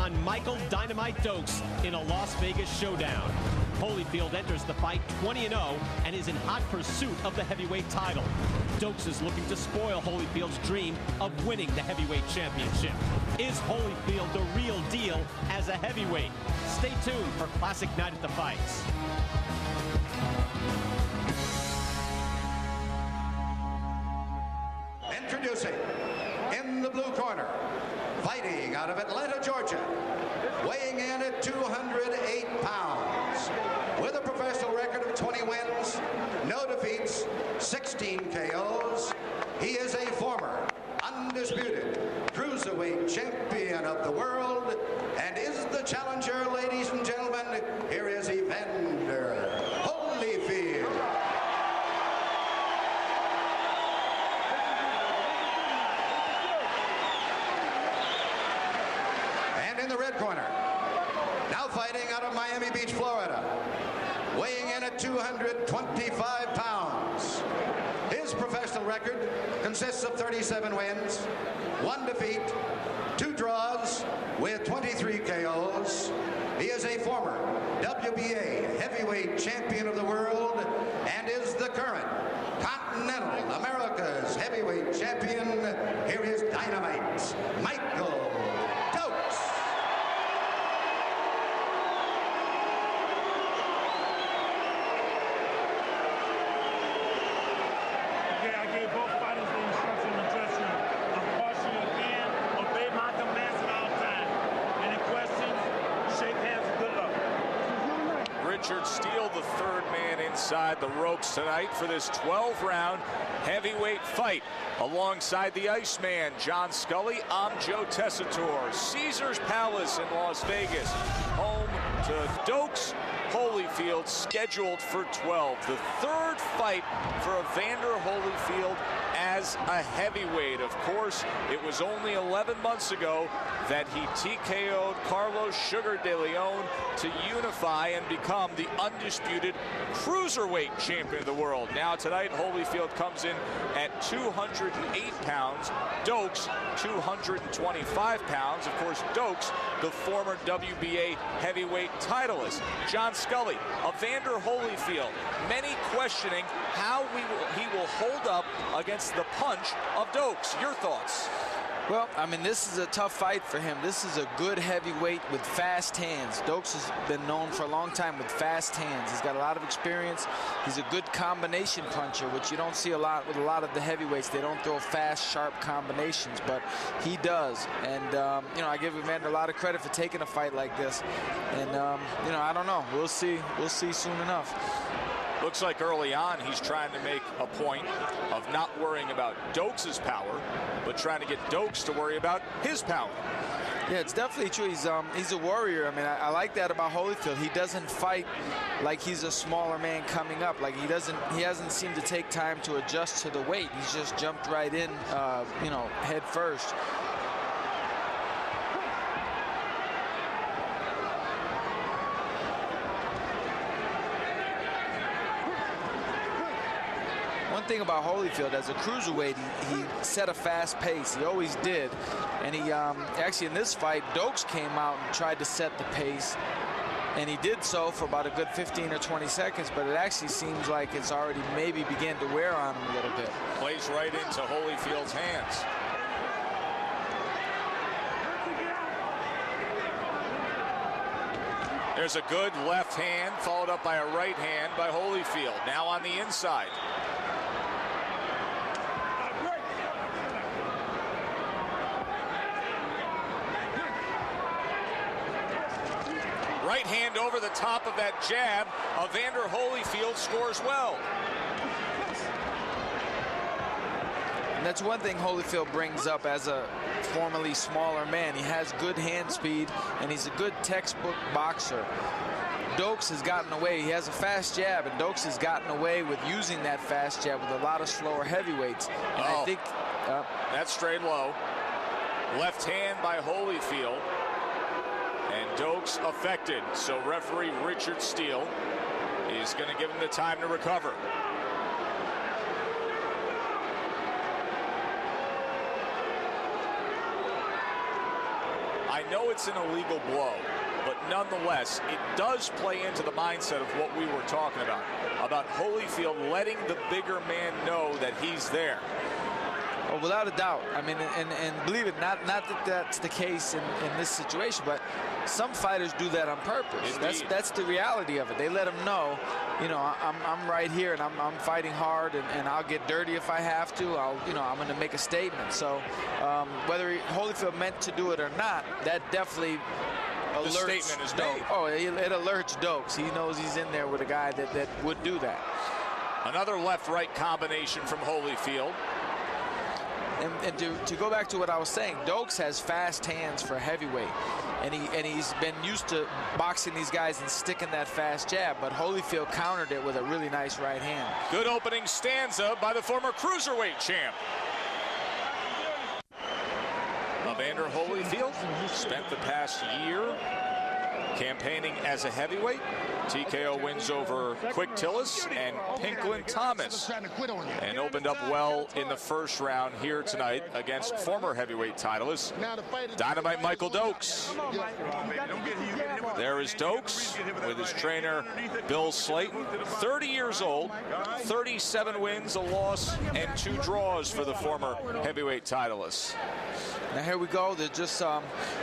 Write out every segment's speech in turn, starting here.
on Michael Dynamite Dokes in a Las Vegas showdown. Holyfield enters the fight 20-0 and is in hot pursuit of the heavyweight title. Dokes is looking to spoil Holyfield's dream of winning the heavyweight championship. Is Holyfield the real deal as a heavyweight? Stay tuned for Classic Night at the Fights. Introducing, in the blue corner, fighting out of Atlanta, Georgia, weighing in at 208 pounds, with a professional record of 20 wins, no defeats, 16 KOs. He is a former, undisputed cruiserweight champion of the world, and is the challenger, ladies and gentlemen. Here is Evander Holyfield. In the red corner, now fighting out of Miami Beach, Florida, weighing in at 225 pounds. His professional record consists of 37 wins, 1 defeat, 2 draws, with 23 KOs. He is a former WBA heavyweight champion of the world and is the current Continental America's heavyweight champion. Here is Dynamite Michael Dokes. Richard Steele, the third man inside the ropes tonight for this 12-round heavyweight fight. Alongside the Iceman, John Scully, I'm Joe Tessitore. Caesars Palace in Las Vegas, home to Dokes Holyfield, scheduled for 12. The third fight for Evander Holyfield as a heavyweight. Of course, it was only 11 months ago that he TKO'd Carlos Sugar de Leon to unify and become the undisputed cruiserweight champion of the world. Now tonight, Holyfield comes in at 208 pounds, Dokes 225 pounds. Of course, Dokes, the former WBA heavyweight titleist. John Scully, Evander Holyfield, many questioning how he will hold up against the punch of Dokes. Your thoughts? Well, I mean, this is a tough fight for him. This is a good heavyweight with fast hands. Dokes has been known for a long time with fast hands. He's got a lot of experience. He's a good combination puncher, which you don't see a lot with a lot of the heavyweights. They don't throw fast, sharp combinations, but he does. And, you know, I give Evander a lot of credit for taking a fight like this. And, you know, I don't know. We'll see. We'll see soon enough. Looks like early on he's trying to make a point of not worrying about Dokes' power, but trying to get Dokes to worry about his power. Yeah, it's definitely true. He's a warrior. I mean, I like that about Holyfield. He doesn't fight like he's a smaller man coming up. Like he hasn't seemed to take time to adjust to the weight. He's just jumped right in, you know, head first. One thing about Holyfield, as a cruiserweight, he set a fast pace. He always did. And he actually in this fight, Dokes came out and tried to set the pace. And he did so for about a good 15 or 20 seconds, but it actually seems like it's already maybe began to wear on him a little bit. Plays right into Holyfield's hands. There's a good left hand, followed up by a right hand by Holyfield. Now on the inside. Right hand over the top of that jab. Evander Holyfield scores well. And that's one thing Holyfield brings up as a formerly smaller man. He has good hand speed, and he's a good textbook boxer. Dokes has gotten away. He has a fast jab, and Dokes has gotten away with using that fast jab with a lot of slower heavyweights. And I think that's straight low. Left hand by Holyfield. And Dokes affected, so referee Richard Steele is going to give him the time to recover. I know it's an illegal blow, but nonetheless, it does play into the mindset of what we were talking about Holyfield letting the bigger man know that he's there. Well, without a doubt. I mean, and believe it, not that that's the case in this situation, but some fighters do that on purpose. That's the reality of it. They let him know, you know, I'm right here and I'm fighting hard, and I'll get dirty if I have to. I'm going to make a statement. So whether Holyfield meant to do it or not, that definitely alerts. The statement is made. Oh, it alerts Dokes. He knows he's in there with a guy that would do that. Another left-right combination from Holyfield. And to go back to what I was saying, Dokes has fast hands for heavyweight, and he's been used to boxing these guys and sticking that fast jab, but Holyfield countered it with a really nice right hand. Good opening stanza by the former cruiserweight champ. Evander Holyfield spent the past year campaigning as a heavyweight. TKO wins over Quick Tillis and Pinklin Thomas, and opened up well in the first round here tonight against former heavyweight titleist Dynamite Michael Dokes. There is Dokes with his trainer Bill Slayton, 30 years old, 37 wins, a loss, and 2 draws for the former heavyweight titleist. Now here we go. There's just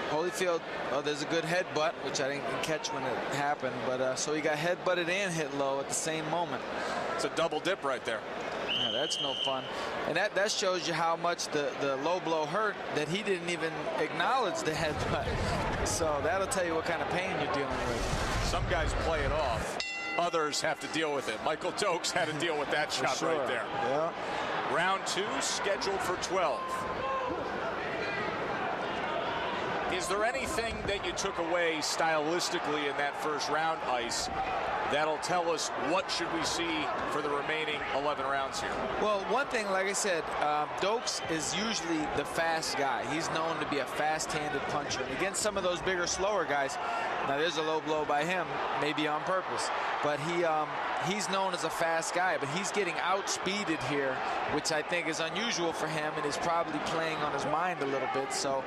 Holyfield. Oh, there's a good headbutt, which I didn't catch when it happened. But so he got headbutted and hit low at the same moment. It's a double dip right there. Yeah, that's no fun. And that shows you how much the low blow hurt, that he didn't even acknowledge the headbutt. So that'll tell you what kind of pain you're dealing with. Some guys play it off. Others have to deal with it. Michael Dokes had to deal with that shot right there. Yeah. Round 2 scheduled for 12. Is there anything that you took away stylistically in that first round, Ice, that'll tell us what should we see for the remaining 11 rounds here? Well, one thing, like I said, Dokes is usually the fast guy. He's known to be a fast-handed puncher. And against some of those bigger, slower guys, now there's a low blow by him, maybe on purpose, but he's known as a fast guy, but he's getting outspeeded here, which I think is unusual for him and is probably playing on his mind a little bit. So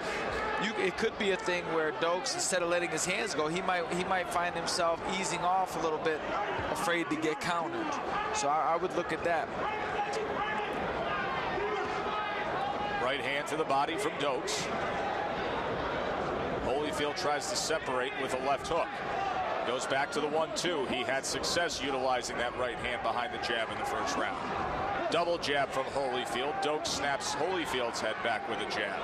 it could be a thing where Dokes, instead of letting his hands go, he might find himself easing off a little bit, afraid to get countered. So I would look at that. Right hand to the body from Dokes. Holyfield tries to separate with a left hook. Goes back to the 1-2. He had success utilizing that right hand behind the jab in the first round. Double jab from Holyfield. Dokes snaps Holyfield's head back with a jab.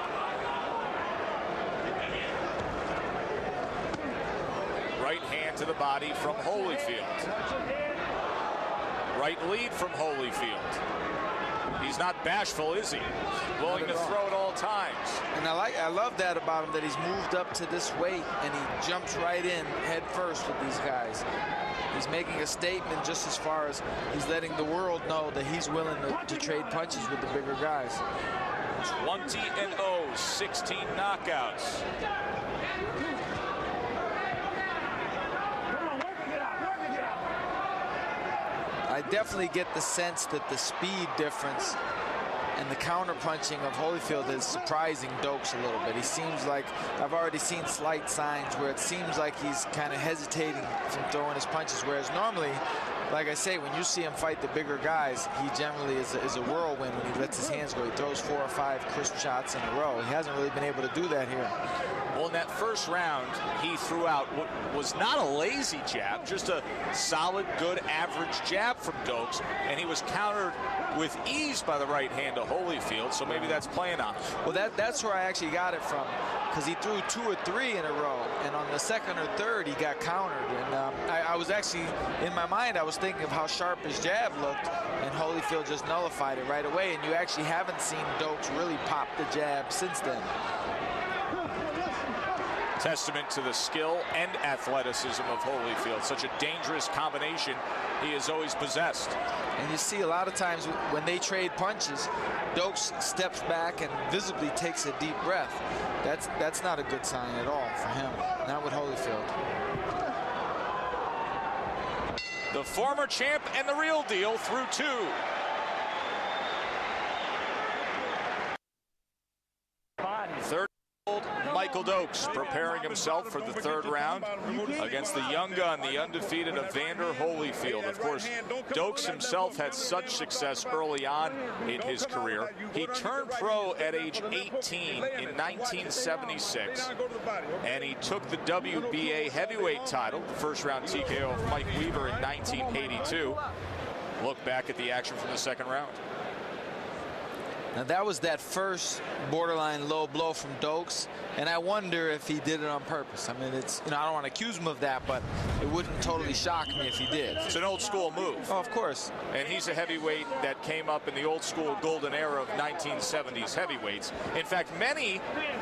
Right hand to the body from Holyfield. Right lead from Holyfield. He's not bashful, is he? Willing to throw at all times. And I love that about him, that he's moved up to this weight and he jumps right in head first with these guys. He's making a statement just as far as he's letting the world know that he's willing to trade punches with the bigger guys. 20-0, 16 knockouts. I definitely get the sense that the speed difference and the counter punching of Holyfield is surprising Dokes a little bit. He seems like, I've already seen slight signs where it seems like he's kind of hesitating from throwing his punches, whereas normally, like I say, when you see him fight the bigger guys, he generally is a whirlwind when he lets his hands go. He throws 4 or 5 crisp shots in a row. He hasn't really been able to do that here. Well, in that first round, he threw out what was not a lazy jab, just a solid, good, average jab from Dokes, and he was countered with ease by the right hand of Holyfield, so maybe that's playing on. Well, that's where I actually got it from, because he threw 2 or 3 in a row, and on the second or third, he got countered. And I was actually, in my mind, I was thinking of how sharp his jab looked, and Holyfield just nullified it right away, and you actually haven't seen Dokes really pop the jab since then. Testament to the skill and athleticism of Holyfield. Such a dangerous combination he has always possessed. And you see a lot of times when they trade punches, Dokes steps back and visibly takes a deep breath. That's not a good sign at all for him, not with Holyfield. The former champ and the real deal through 2. Third-year-old Michael Michael Dokes preparing himself for the third round against the young gun, the undefeated Evander Holyfield. Of course, Dokes himself had such success early on in his career. He turned pro at age 18 in 1976, and he took the WBA heavyweight title, the first round TKO of Mike Weaver in 1982. Look back at the action from the second round. Now that was that first borderline low blow from Dokes, and I wonder if he did it on purpose. I mean, it's, you know, I don't want to accuse him of that, but it wouldn't totally shock me if he did. It's an old school move. Oh, of course. And he's a heavyweight that came up in the old school golden era of 1970s heavyweights. In fact, many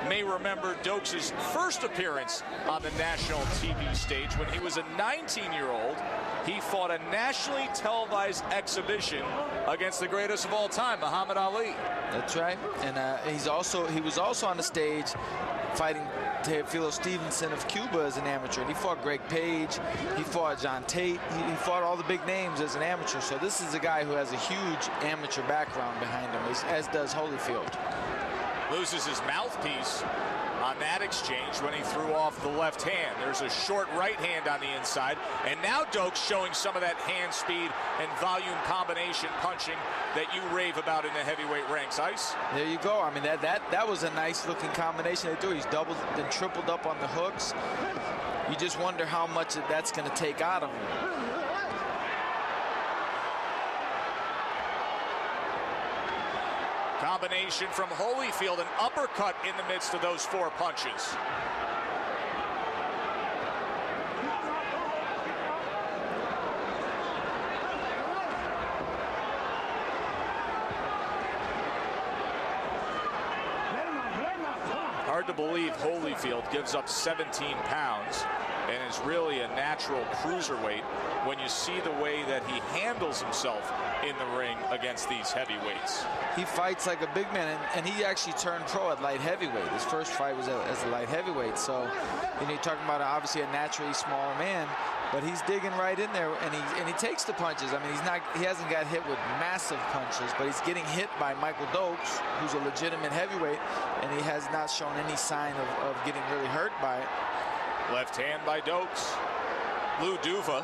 may remember Dokes' first appearance on the national TV stage when he was a 19-year-old. He fought a nationally televised exhibition against the greatest of all time, Muhammad Ali. That's right, and he was also on the stage fighting Teofilo Stevenson of Cuba as an amateur, and he fought Greg Page, he fought John Tate, he fought all the big names as an amateur. So this is a guy who has a huge amateur background behind him, as does Holyfield. Loses his mouthpiece on that exchange when he threw off the left hand. There's a short right hand on the inside, and now Dokes showing some of that hand speed and volume combination punching that you rave about in the heavyweight ranks. Ice? There you go. I mean, that was a nice looking combination they do. He's doubled and tripled up on the hooks. You just wonder how much that's going to take out of him. Combination from Holyfield, an uppercut in the midst of those four punches. Hard to believe Holyfield gives up 17 pounds and is really a natural cruiserweight when you see the way that he handles himself in the ring against these heavyweights. He fights like a big man, and he actually turned pro at light heavyweight. His first fight was as a light heavyweight. So, you know, you're talking about obviously a naturally smaller man, but he's digging right in there, and he takes the punches. I mean, he hasn't got hit with massive punches, but he's getting hit by Michael Dokes, who's a legitimate heavyweight, and he has not shown any sign of getting really hurt by it. Left hand by Dokes. Lou Duva,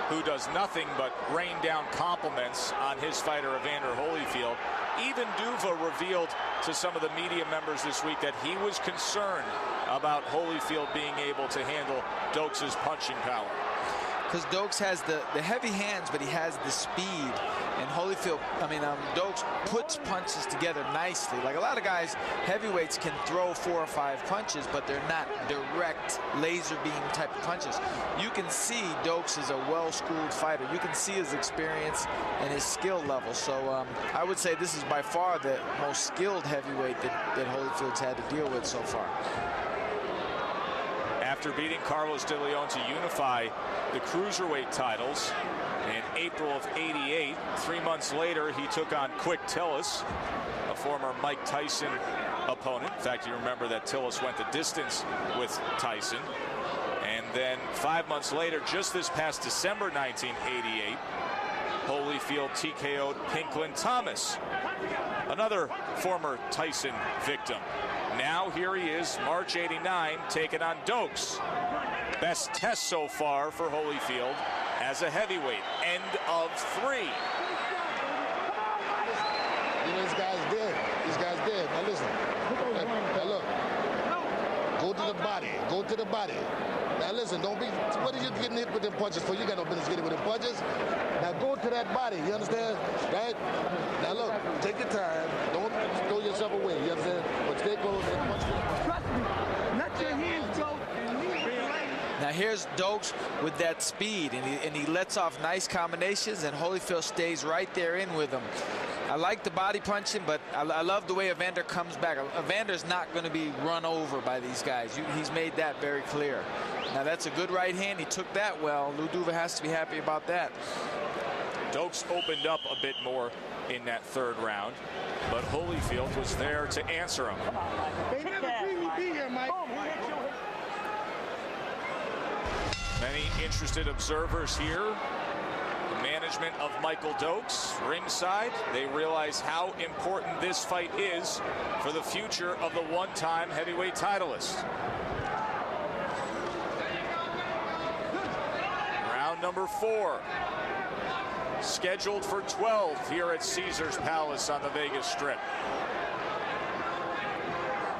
who does nothing but rain down compliments on his fighter Evander Holyfield. Even Duva revealed to some of the media members this week that he was concerned about Holyfield being able to handle Dokes' punching power. Because Dokes has the heavy hands, but he has the speed. And Holyfield, Dokes puts punches together nicely. Like a lot of guys, heavyweights can throw 4 or 5 punches, but they're not direct laser beam type of punches. You can see Dokes is a well-schooled fighter. You can see his experience and his skill level. So I would say this is by far the most skilled heavyweight that Holyfield's had to deal with so far. After beating Carlos De Leon to unify the cruiserweight titles in April of '88, 3 months later he took on Quick Tillis, a former Mike Tyson opponent. In fact, you remember that Tillis went the distance with Tyson. And then 5 months later, just this past December 1988, Holyfield TKO'd Pinklin Thomas, another former Tyson victim. Now here he is, March '89, taking on Dokes. Best test so far for Holyfield as a heavyweight. End of 3. You know, this guy's dead. This guy's dead. Now listen. Now look. Go to the body. Go to the body. Now listen, don't be, what are you getting hit with them punches for? You got no business getting with them punches. Now go to that body, you understand? Right? Now look, take your time. Don't throw yourself away, you understand? But stay close and punch. Trust me, let your hands go. Now here's Dokes with that speed, and he lets off nice combinations, and Holyfield stays right there in with him. I like the body punching, but I love the way Evander comes back. Evander's not going to be run over by these guys. He's made that very clear. Now that's a good right hand. He took that well. Lou Duva has to be happy about that. Dokes opened up a bit more in that third round, but Holyfield was there to answer him. Many interested observers here. management of Michael Dok4s ringside. They realize how important this fight is for the future of the one-time heavyweight titleist. Round number 4. Scheduled for 12 here at Caesars Palace on the Vegas Strip.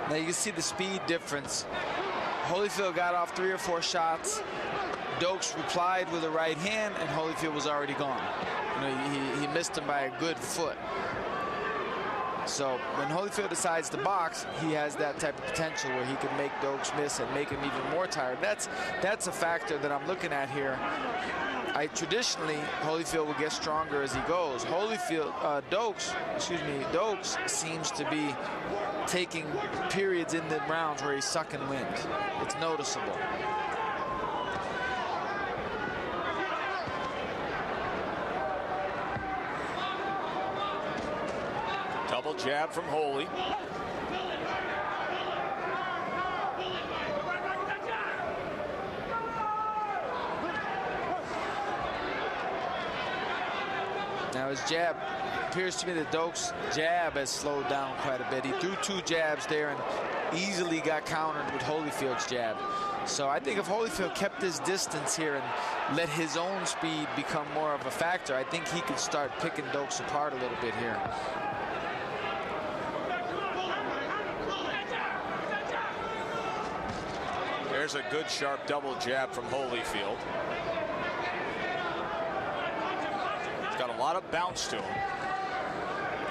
Now you can see the speed difference. Holyfield got off 3 or 4 shots. Dok4s replied with a right hand, and Holyfield was already gone. You know, he missed him by a good foot. So when Holyfield decides to box, he has that type of potential where he can make Dok4s miss and make him even more tired. That's a factor that I'm looking at here. Traditionally, Holyfield will get stronger as he goes. Dok4s seems to be taking periods in the rounds where he's sucking wind. It's noticeable. Double jab from Holy. Now his jab, appears to me that Dok4s' jab has slowed down quite a bit. He threw 2 jabs there and easily got countered with Holyfield's jab. So I think if Holyfield kept his distance here and let his own speed become more of a factor, I think he could start picking Dok4s apart a little bit here. There's a good sharp double jab from Holyfield. He's got a lot of bounce to him.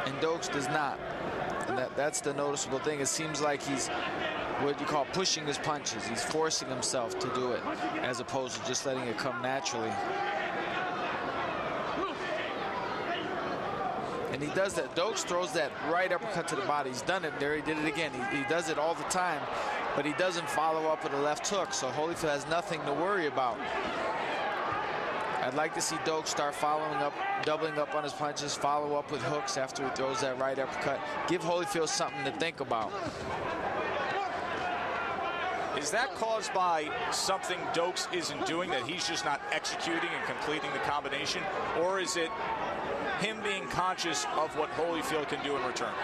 And Dok4s does not. And that's the noticeable thing. It seems like he's what you call pushing his punches. He's forcing himself to do it as opposed to just letting it come naturally. And he does that. Dok4s throws that right uppercut to the body. He's done it there. He did it again. He does it all the time, but he doesn't follow up with a left hook. So Holyfield has nothing to worry about. I'd like to see Dok4s start following up, doubling up on his punches, follow up with hooks after he throws that right uppercut. Give Holyfield something to think about. Is that caused by something Dok4s isn't doing, that he's just not executing and completing the combination? Or is it him being conscious of what Holyfield can do in return?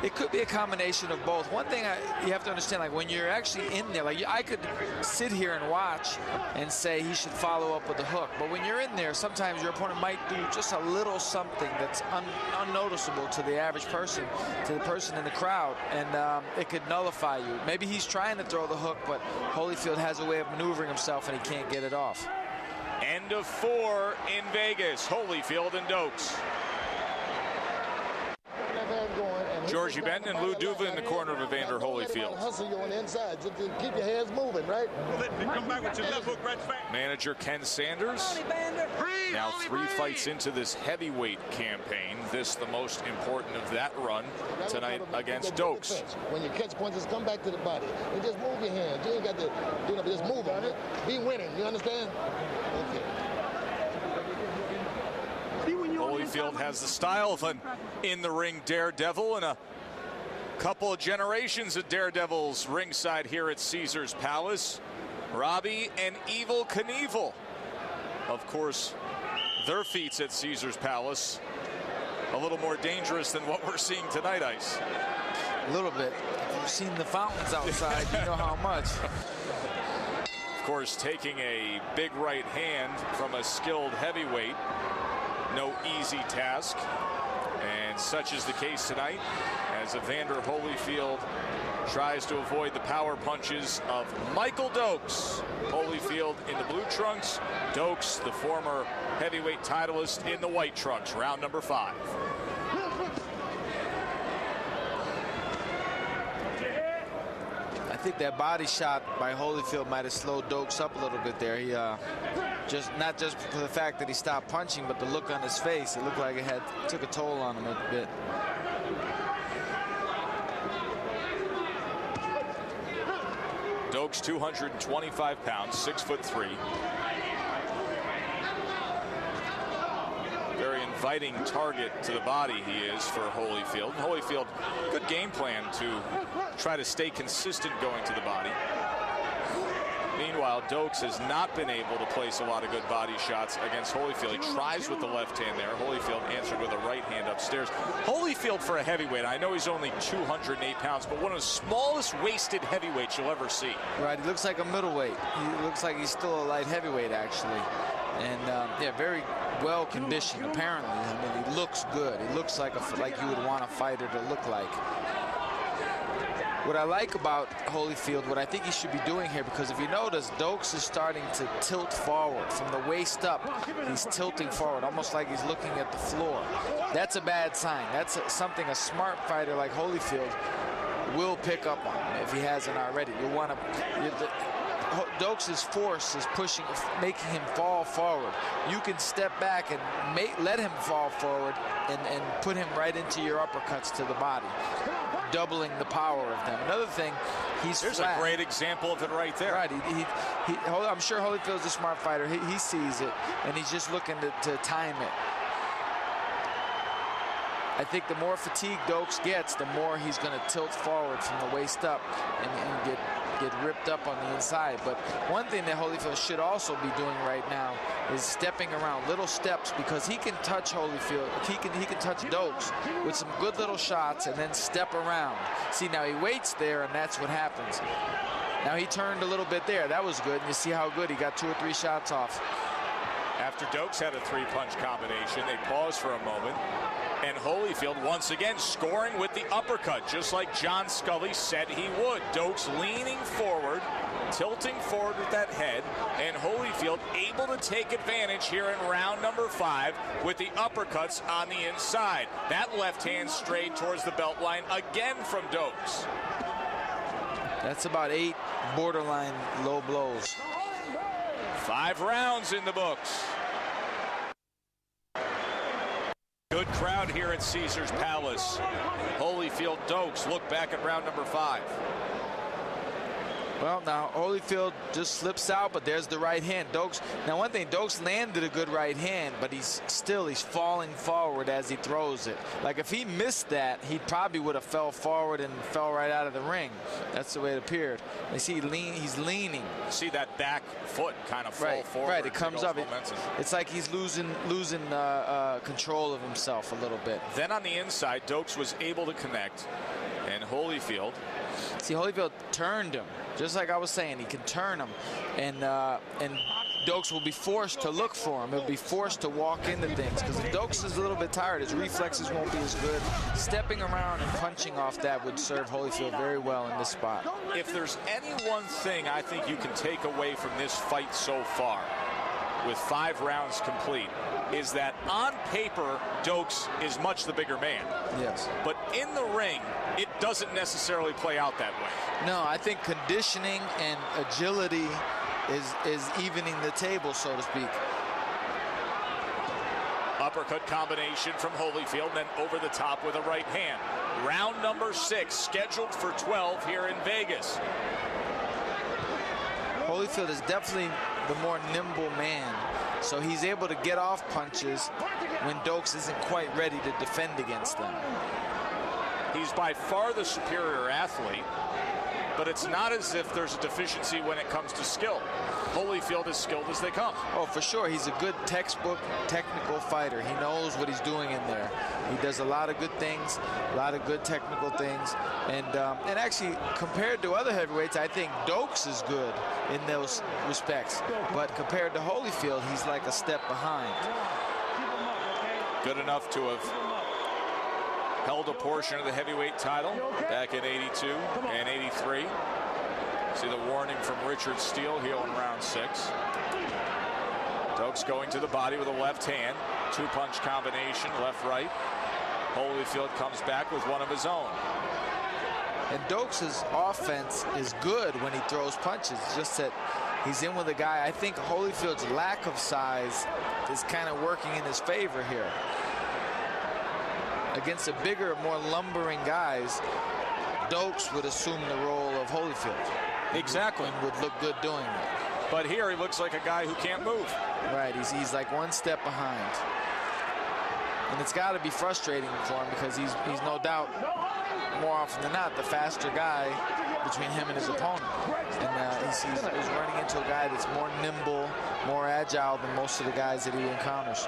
It could be a combination of both. One thing you have to understand, like when you're actually in there, like I could sit here and watch and say he should follow up with a hook, but when you're in there, sometimes your opponent might do just a little something that's unnoticeable to the average person, to the person in the crowd, and it could nullify you. Maybe he's trying to throw the hook, but Holyfield has a way of maneuvering himself and he can't get it off. End of 4 in Vegas. Holyfield and Dok4s. Georgie Benton and Lou Duva in the corner of Evander Holyfield. Hustle you on the inside. Just keep your hands moving, right? Come back with your left hook right back. Manager Ken Sanders. Now 3 fights into this heavyweight campaign. This the most important of that run tonight against Dok4s. When you catch punches, come back to the body and just move your hands. You ain't got to do nothing. Just move them. Be winning. You understand? Okay. Holyfield has the style of an in-the-ring daredevil, and a couple of generations of daredevils ringside here at Caesars Palace. Robbie and Evel Knievel. Of course, their feats at Caesars Palace a little more dangerous than what we're seeing tonight, Ice. A little bit. If you've seen the fountains outside, you know how much. Of course, taking a big right hand from a skilled heavyweight. No easy task, and such is the case tonight as Evander Holyfield tries to avoid the power punches of Michael Dok4s. Holyfield in the blue trunks, Dok4s, the former heavyweight titleist, in the white trunks. Round number 5. I think that body shot by Holyfield might have slowed Dok4s up a little bit there. He not just for the fact that he stopped punching, but the look on his face. It looked like it took a toll on him a bit. Dok4s 225 pounds, 6'3". Very inviting target to the body he is for Holyfield. Holyfield, good game plan to try to stay consistent going to the body. Meanwhile, Dok4s has not been able to place a lot of good body shots against Holyfield. He tries with the left hand there. Holyfield answered with a right hand upstairs. Holyfield, for a heavyweight, I know he's only 208 pounds, but one of the smallest waisted heavyweights you'll ever see. Right, he looks like a middleweight. He looks like he's still a light heavyweight, actually. And yeah, very well conditioned, apparently. I mean, he looks good. He looks like you would want a fighter to look like. What I like about Holyfield, what I think he should be doing here, because if you notice, Dok4s is starting to tilt forward from the waist up. He's tilting forward, almost like he's looking at the floor. That's a bad sign. That's something a smart fighter like Holyfield will pick up on if he hasn't already. You want to. Dok4s' force is pushing, making him fall forward. You can step back and let him fall forward and put him right into your uppercuts to the body, doubling the power of them. Another thing, there's a great example of it right there. Right, I'm sure Holyfield's a smart fighter. He sees it, and he's just looking to time it. I think the more fatigue Dok4s gets, the more he's going to tilt forward from the waist up and get ripped up on the inside. But one thing that Holyfield should also be doing right now is stepping around, little steps, because he can touch Holyfield. He can touch Dok4s with some good little shots and then step around. See, now he waits there, and that's what happens. Now he turned a little bit there. That was good. And you see how good he got 2 or 3 shots off. After Dok4s had a 3-punch combination, they paused for a moment. And Holyfield once again scoring with the uppercut, just like John Scully said he would. Dok4s leaning forward, tilting forward with that head, and Holyfield able to take advantage here in round number 5 with the uppercuts on the inside. That left hand straight towards the belt line again from Dok4s. That's about 8 borderline low blows. 5 rounds in the books. Good crowd here at Caesars Palace. Holyfield, Dok4s look back at round number 5. Well, now Holyfield just slips out, but there's the right hand. Dok4s. Now, one thing, Dok4s landed a good right hand, but he's falling forward as he throws it. Like if he missed that, he probably would have fell forward and fell right out of the ring. That's the way it appeared. You see, he's leaning. See that back foot kind of fall forward. Right, it comes up. It's like he's losing control of himself a little bit. Then on the inside, Dok4s was able to connect, and Holyfield. See, Holyfield turned him. Just like I was saying, he can turn him, and Dok4s will be forced to look for him. He'll be forced to walk into things, because if Dok4s is a little bit tired, his reflexes won't be as good. Stepping around and punching off that would serve Holyfield very well in this spot. If there's any one thing I think you can take away from this fight so far, with 5 rounds complete, is that on paper, Dok4s is much the bigger man. Yes. But in the ring, it doesn't necessarily play out that way. No, I think conditioning and agility is evening the table, so to speak. Uppercut combination from Holyfield, then over the top with a right hand. Round number 6, scheduled for 12 here in Vegas. Holyfield is definitely the more nimble man, so he's able to get off punches when Dok4s isn't quite ready to defend against them. He's by far the superior athlete, but it's not as if there's a deficiency when it comes to skill. Holyfield is skilled as they come. Oh, for sure. He's a good textbook technical fighter. He knows what he's doing in there. He does a lot of good things, a lot of good technical things. And actually, compared to other heavyweights, I think Dok4s is good in those respects. But compared to Holyfield, he's like a step behind. Good enough to have held a portion of the heavyweight title back in '82 and '83. See the warning from Richard Steele here in round 6. Dok4s going to the body with a left hand. 2-punch combination, left-right. Holyfield comes back with one of his own. And Dok4s' offense is good when he throws punches. It's just that he's in with a guy. I think Holyfield's lack of size is kind of working in his favor here. Against the bigger, more lumbering guys, Dok4s would assume the role of Holyfield. Exactly. And would look good doing it. But here he looks like a guy who can't move. Right, he's like one step behind. And it's got to be frustrating for him because he's no doubt more often than not, the faster guy between him and his opponent. And he's running into a guy that's more nimble, more agile than most of the guys that he encounters.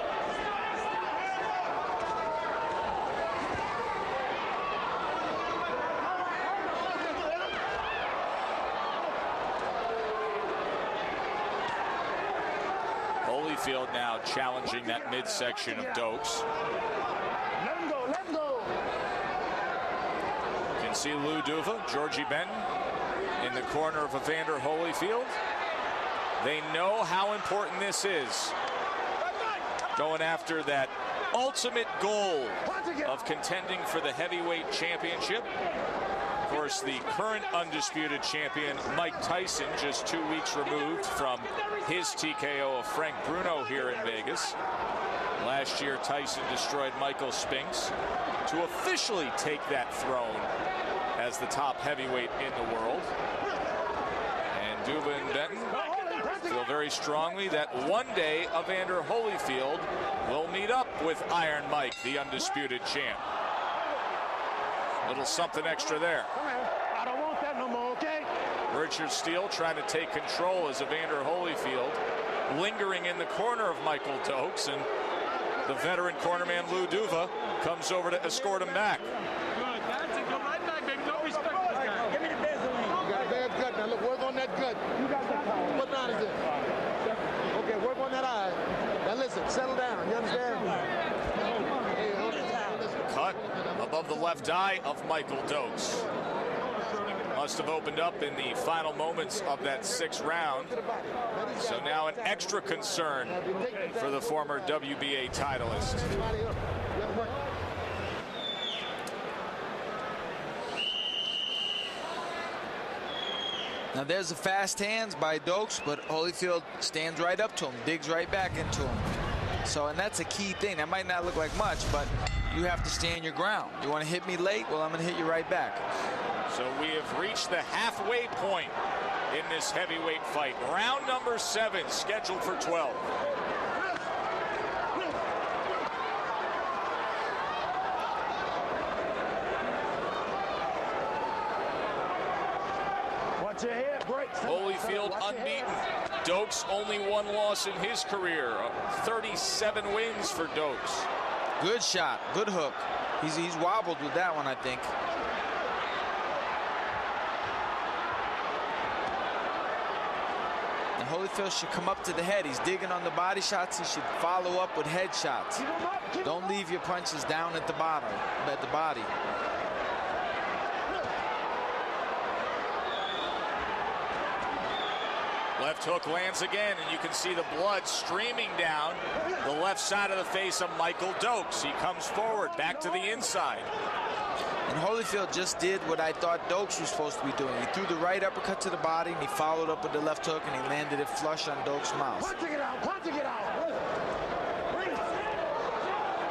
Holyfield now challenging that midsection of Dok4s. Let him go, let him go. You can see Lou Duva, Georgie Benton in the corner of Evander Holyfield. They know how important this is. Going after that ultimate goal of contending for the heavyweight championship. Of course, the current undisputed champion, Mike Tyson, just 2 weeks removed from his TKO of Frank Bruno here in Vegas. Last year, Tyson destroyed Michael Spinks to officially take that throne as the top heavyweight in the world. And Duva and Benton feel very strongly that one day Evander Holyfield will meet up with Iron Mike, the undisputed champ. Little something extra there. I don't want that no more, okay? Richard Steele trying to take control as Evander Holyfield lingering in the corner of Michael Dok4s, and the veteran cornerman Lou Duva comes over to escort him back. Good. That's it. Go right back, baby. Don't respect this guy. Give me the Vaseline. You got a bad gut. Now look, work on that gut. You got that power. What line is it? Okay, work on that eye. Now listen, settle down. You understand? Hey, Cut above the left eye of Michael Dok4s. Must have opened up in the final moments of that 6th round. So now an extra concern for the former WBA titleist. Now there's the fast hands by Dok4s, but Holyfield stands right up to him, digs right back into him. So, and that's a key thing. That might not look like much, but you have to stand your ground. You want to hit me late? Well, I'm going to hit you right back. So we have reached the halfway point in this heavyweight fight. Round number 7 scheduled for 12. watch your head break. Holyfield unbeaten. Dok4s only 1 loss in his career. 37 wins for Dok4s. Good shot, good hook. He's wobbled with that one, I think. And Holyfield should come up to the head. He's digging on the body shots. He should follow up with head shots. Don't leave your punches down at the bottom, at the body. Left hook lands again, and you can see the blood streaming down the left side of the face of Michael Dok4s. He comes forward, back to the inside. And Holyfield just did what I thought Dok4s was supposed to be doing. He threw the right uppercut to the body, and he followed up with the left hook, and he landed it flush on Dok4s' mouth. Punching it out, punching it out.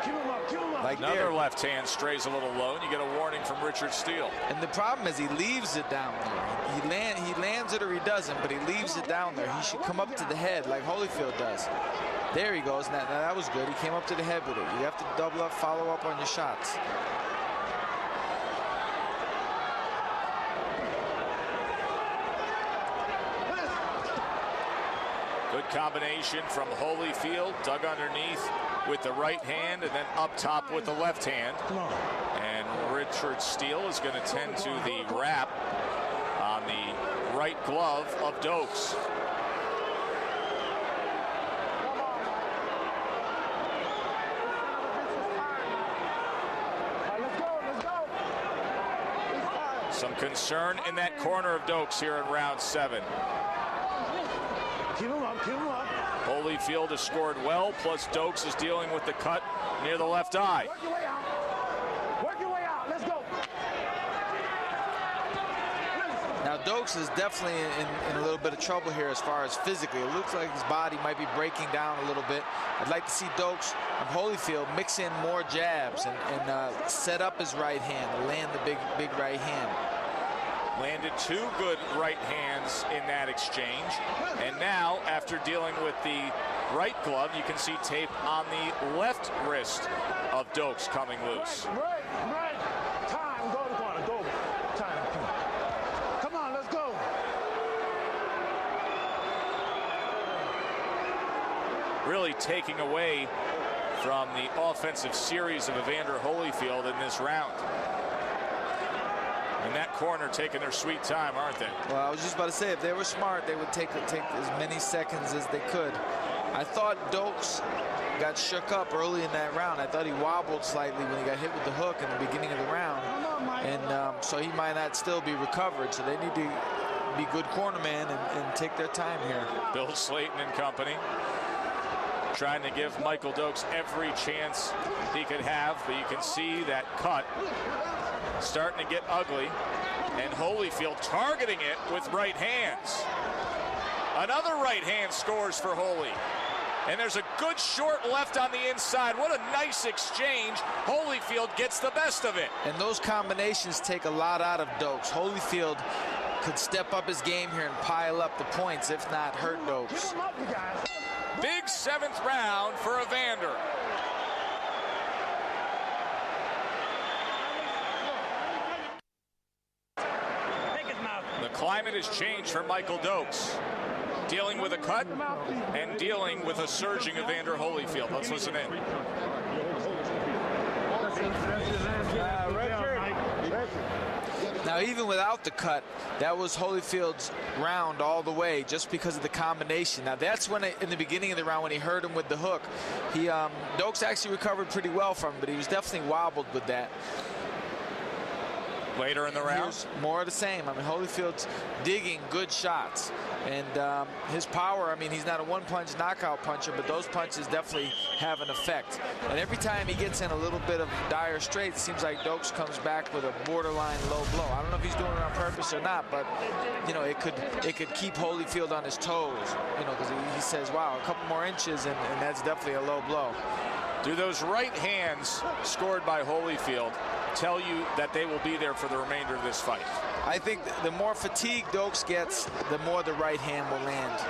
Keep him up, keep him up. Like Another there. left hand strays a little low, and you get a warning from Richard Steele. And the problem is he leaves it down there. He lands it or he doesn't, but he leaves it down there. He should come up to the head like Holyfield does. There he goes. Now that was good. He came up to the head with it. You have to double up, follow up on your shots. Good combination from Holyfield, dug underneath with the right hand and then up top with the left hand. And Richard Steele is going to tend to the wrap on the right glove of Dok4s. Some concern in that corner of Dok4s here in round 7. Keep him up, keep him up. Holyfield has scored well, plus Dok4s is dealing with the cut near the left eye. Work your way out. Work your way out. Let's go. Now Dok4s is definitely in a little bit of trouble here as far as physically. It looks like his body might be breaking down a little bit. I'd like to see Dok4s and Holyfield mix in more jabs and set up his right hand, land the big right hand. Landed 2 good right hands in that exchange. And now, after dealing with the right glove, you can see tape on the left wrist of Dok4s coming loose. Right. Time. Go to the corner. Go really taking away from the offensive series of Evander Holyfield in this round. In that corner taking their sweet time, aren't they? Well, I was just about to say, if they were smart, they would take as many seconds as they could. I thought Dok4s got shook up early in that round. I thought he wobbled slightly when he got hit with the hook in the beginning of the round. And so he might not still be recovered. So they need to be good cornermen and take their time here. Bill Slayton and company trying to give Michael Dok4s every chance he could have. But you can see that cut starting to get ugly. And Holyfield targeting it with right hands. Another right hand scores for Holy. And there's a good short left on the inside. What a nice exchange. Holyfield gets the best of it. And those combinations take a lot out of Dok4s. Holyfield could step up his game here and pile up the points, if not hurt Dok4s. Big 7th round for Evander. The climate has changed for Michael Dok4s. Dealing with a cut and dealing with a surging Evander Holyfield. Let's listen in. Now, even without the cut, that was Holyfield's round all the way, just because of the combination. Now, that's when, in the beginning of the round, when he hurt him with the hook, Dok4s actually recovered pretty well from him, but he was definitely wobbled with that. Later in the round, more of the same. I mean, Holyfield's digging good shots, and his power, I mean, he's not a one-punch knockout puncher, but those punches definitely have an effect. And every time he gets in a little bit of dire straits, it seems like Dok4s comes back with a borderline low blow. I don't know if he's doing it on purpose or not, but you know, it could keep Holyfield on his toes. You know, because he says, "Wow, a couple more inches," and that's definitely a low blow. Do those right hands scored by Holyfield tell you that they will be there for the remainder of this fight? I think the more fatigue Dok4s gets, the more the right hand will land.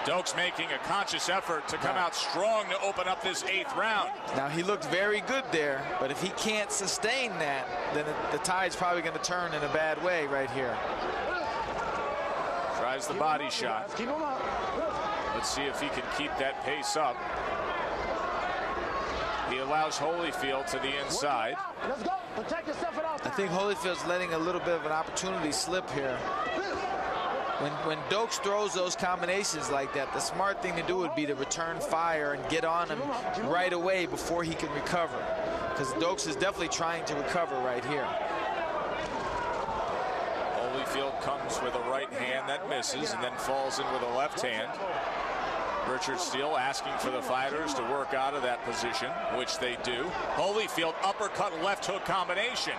Dok4s making a conscious effort to come out strong to open up this 8th round. Now, he looked very good there, but if he can't sustain that, then the tide's probably going to turn in a bad way right here. Tries the body shot. Let's see if he can keep that pace up. He allows Holyfield to the inside. Let's go. Protect yourself at all times. I think Holyfield's letting a little bit of an opportunity slip here. When Dok4s throws those combinations like that, the smart thing to do would be to return fire and get on him right away before he can recover. Because Dok4s is definitely trying to recover right here. Holyfield comes with a right hand that misses and then falls in with a left hand. Richard Steele asking for the fighters to work out of that position, which they do. Holyfield uppercut left hook combination.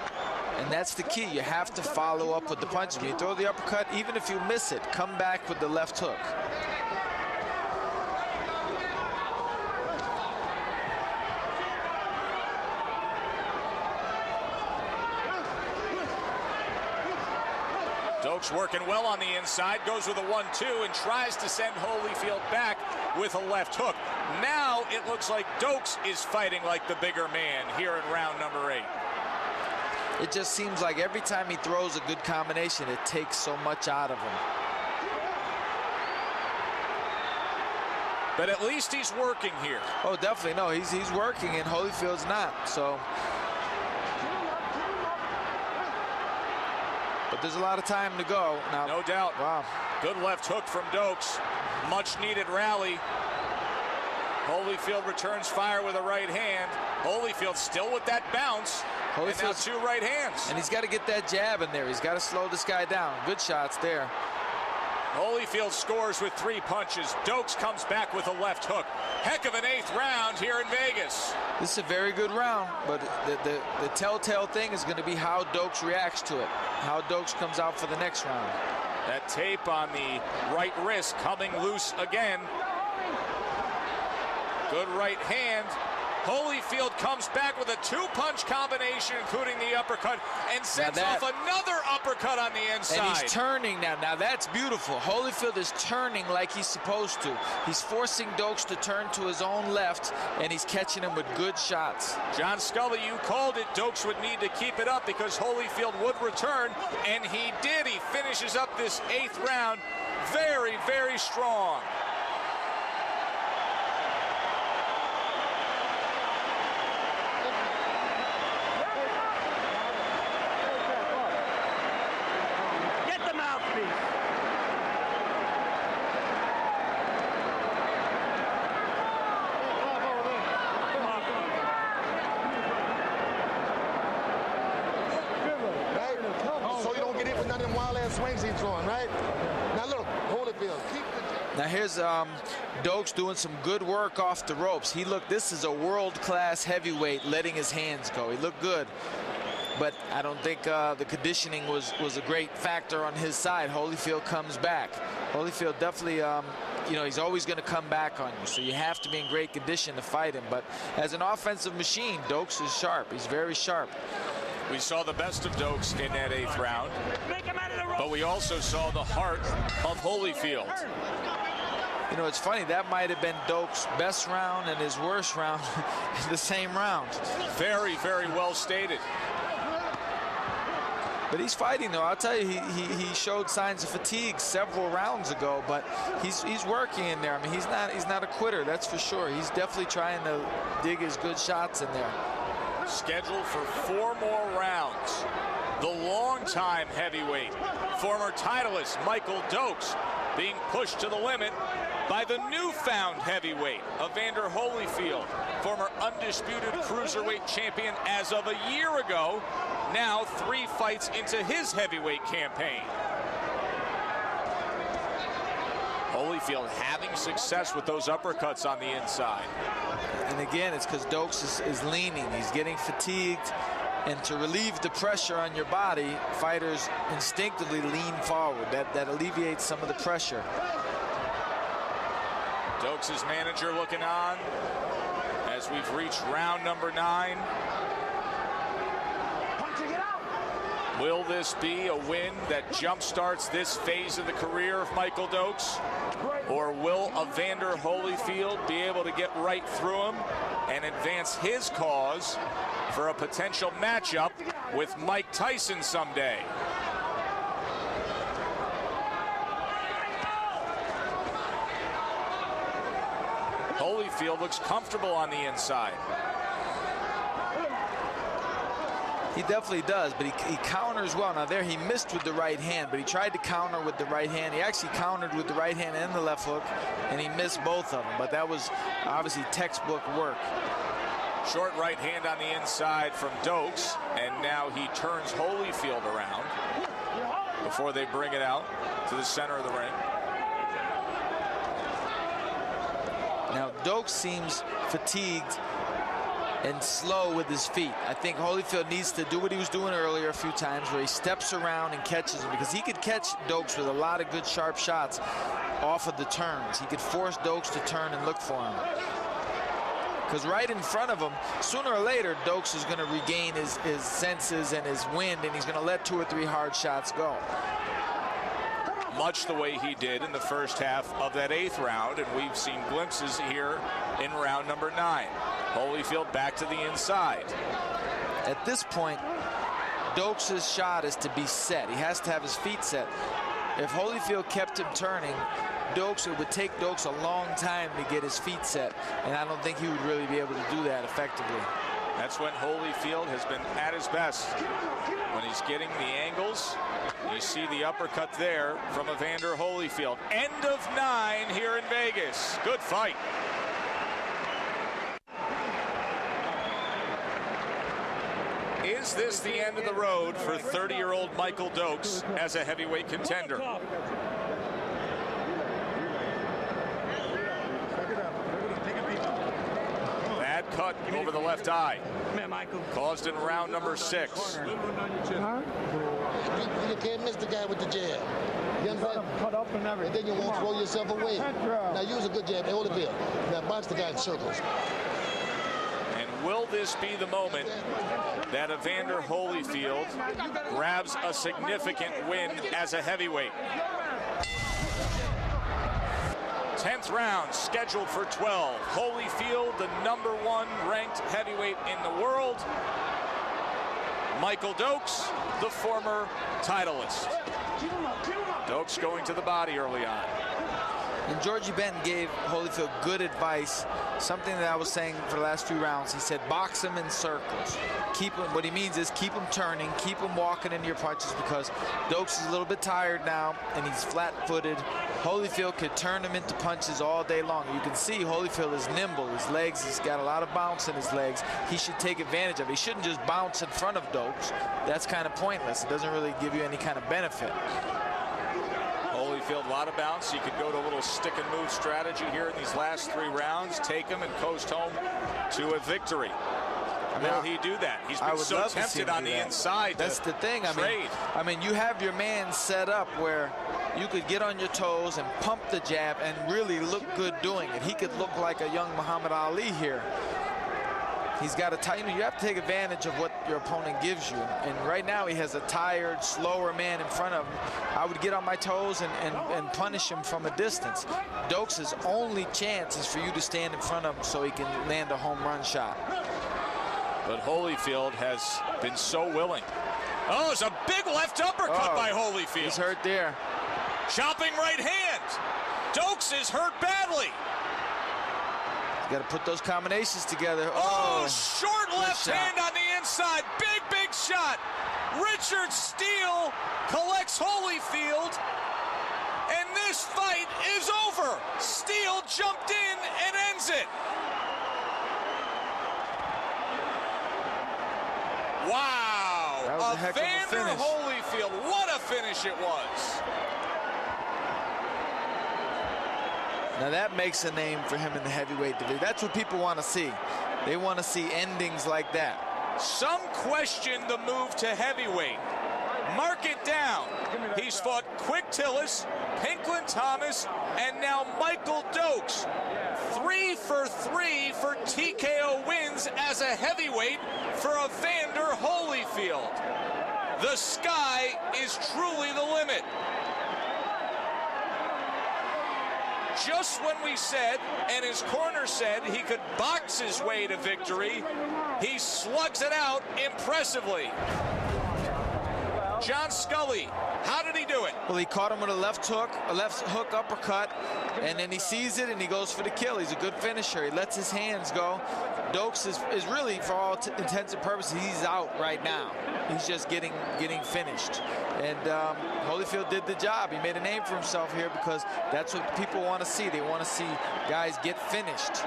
And that's the key. You have to follow up with the punches. When you throw the uppercut, even if you miss it, come back with the left hook. Dok4s working well on the inside, goes with a 1-2 and tries to send Holyfield back with a left hook. Now it looks like Dok4s is fighting like the bigger man here in round number 8. It just seems like every time he throws a good combination, it takes so much out of him. But at least he's working here. Oh, definitely. No, he's working, and Holyfield's not. So, but there's a lot of time to go now. No doubt. Wow. Good left hook from Dok4s. Much needed rally. Holyfield returns fire with a right hand. Holyfield still with that bounce. And now 2 right hands. And he's got to get that jab in there. He's got to slow this guy down. Good shots there. Holyfield scores with 3 punches. Dok4s comes back with a left hook. Heck of an 8th round here in Vegas. This is a very good round, but the telltale thing is going to be how Dok4s reacts to it. How Dok4s comes out for the next round. That tape on the right wrist coming loose again. Good right hand. Holyfield comes back with a 2-punch combination, including the uppercut, and sends off another uppercut on the inside. And he's turning now. Now that's beautiful. Holyfield is turning like he's supposed to. He's forcing Dok4s to turn to his own left, and he's catching him with good shots. John Scully, you called it. Dok4s would need to keep it up because Holyfield would return, and he did. He finishes up this 8th round very, very strong. swings he's throwing, right? Now look, Holyfield, keep the... Now here's Dok4s doing some good work off the ropes. This is a world-class heavyweight letting his hands go. He looked good. But I don't think the conditioning was a great factor on his side. Holyfield comes back. Holyfield definitely, you know, he's always going to come back on you. So you have to be in great condition to fight him. But as an offensive machine, Dok4s is sharp. He's very sharp. We saw the best of Dok4s in that 8th round. But we also saw the heart of Holyfield. You know, it's funny, that might have been Dok4s' best round and his worst round in the same round. Very, very well stated. But he's fighting, though. I'll tell you, he showed signs of fatigue several rounds ago, but he's working in there. I mean, he's not a quitter, that's for sure. He's definitely trying to dig his good shots in there. Scheduled for 4 more rounds. The longtime heavyweight, former titleist Michael Dok4s, being pushed to the limit by the newfound heavyweight, Evander Holyfield, former undisputed cruiserweight champion as of a year ago, now 3 fights into his heavyweight campaign. Holyfield having success with those uppercuts on the inside. And again, it's because Dok4s is leaning. He's getting fatigued. And to relieve the pressure on your body, fighters instinctively lean forward. That alleviates some of the pressure. Dok4s' manager looking on as we've reached round number 9. Will this be a win that jumpstarts this phase of the career of Michael Dok4s? Or will Evander Holyfield be able to get right through him and advance his cause for a potential matchup with Mike Tyson someday? Holyfield looks comfortable on the inside. He definitely does, but he counters well. Now there he missed with the right hand, but he tried to counter with the right hand. He actually countered with the right hand and the left hook, and he missed both of them. But that was obviously textbook work. Short right hand on the inside from Dok4s, and now he turns Holyfield around before they bring it out to the center of the ring. Now Dok4s seems fatigued and slow with his feet. I think Holyfield needs to do what he was doing earlier a few times, where he steps around and catches him, because he could catch Dok4s with a lot of good sharp shots off of the turns. He could force Dok4s to turn and look for him. Because right in front of him, sooner or later, Dok4s is going to regain his senses and his wind, and he's going to let 2 or 3 hard shots go. Much the way he did in the first half of that 8th round, and we've seen glimpses here in round number 9. Holyfield back to the inside. At this point, Dok4s' shot is to be set. He has to have his feet set. If Holyfield kept him turning, it would take Dok4s a long time to get his feet set, and I don't think he would really be able to do that effectively. That's when Holyfield has been at his best, when he's getting the angles. You see the uppercut there from Evander Holyfield. End of 9 here in Vegas. Good fight. Is this the end of the road for 30-year-old Michael Dok4s as a heavyweight contender? Bad cut over the left eye, caused in round number 6. You can't miss the guy with the jab. You understand? Cut up and everything. And then you won't throw yourself away. Now use a good jab, Holyfield. Now box the guy in circles. And will this be the moment that Evander Holyfield grabs a significant win as a heavyweight? 10th round scheduled for 12. Holyfield, the #1 ranked heavyweight in the world. Michael Dok4s, the former titleist. Dok4s going to the body early on. And Georgie Benton gave Holyfield good advice, something that I was saying for the last few rounds. He said, box him in circles. Keep him, what he means is keep him turning, keep him walking into your punches, because Dok4s is a little bit tired now, and he's flat-footed. Holyfield could turn him into punches all day long. You can see Holyfield is nimble. His legs, he's got a lot of bounce in his legs. He should take advantage of it. He shouldn't just bounce in front of Dok4s. That's kind of pointless. It doesn't really give you any kind of benefit. Holyfield, a lot of bounce. He could go to a little stick and move strategy here in these last 3 rounds, take him and coast home to a victory. Will he do that? He's been so tempted on the inside. That's the thing. I mean, you have your man set up where you could get on your toes and pump the jab and really look good doing it. He could look like a young Muhammad Ali here. He's got a tight, you have to take advantage of what your opponent gives you. And right now he has a tired, slower man in front of him. I would get on my toes and punish him from a distance. Dok4s' only chance is for you to stand in front of him so he can land a home run shot. But Holyfield has been so willing. Oh, it's a big left uppercut by Holyfield. He's hurt there. Chopping right hand. Dok4s is hurt badly. Got to put those combinations together. Oh, short left hand on the inside. Big, big shot. Richard Steele collects Holyfield. And this fight is over. Steele jumped in and ends it. Wow. That was a heck of a Evander finish. Holyfield. What a finish it was. Now that makes a name for him in the heavyweight division. That's what people want to see. They want to see endings like that. Some question the move to heavyweight. Mark it down. He's fought Quick Tillis, Pinklin Thomas, and now Michael Dok4s. 3 for 3 for TKO wins as a heavyweight for Evander Holyfield. The sky is truly the limit. Just when we said, and his corner said, he could box his way to victory, he slugs it out impressively. John Scully, how did he do it? Well, he caught him with a left hook uppercut, and then he sees it and he goes for the kill. He's a good finisher. He lets his hands go. Dok4s is really, for all intents and purposes, he's out right now. He's just getting finished. And Holyfield did the job. He made a name for himself here because that's what people want to see. They want to see guys get finished.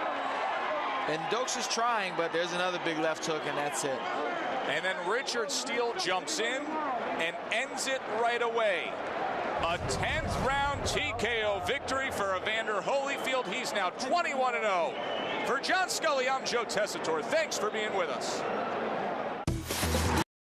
And Dok4s is trying, but there's another big left hook, and that's it. And then Richard Steele jumps in and ends it right away. A 10th round TKO victory for Evander Holyfield. He's now 21-0. For John Scully, I'm Joe Tessitore. Thanks for being with us.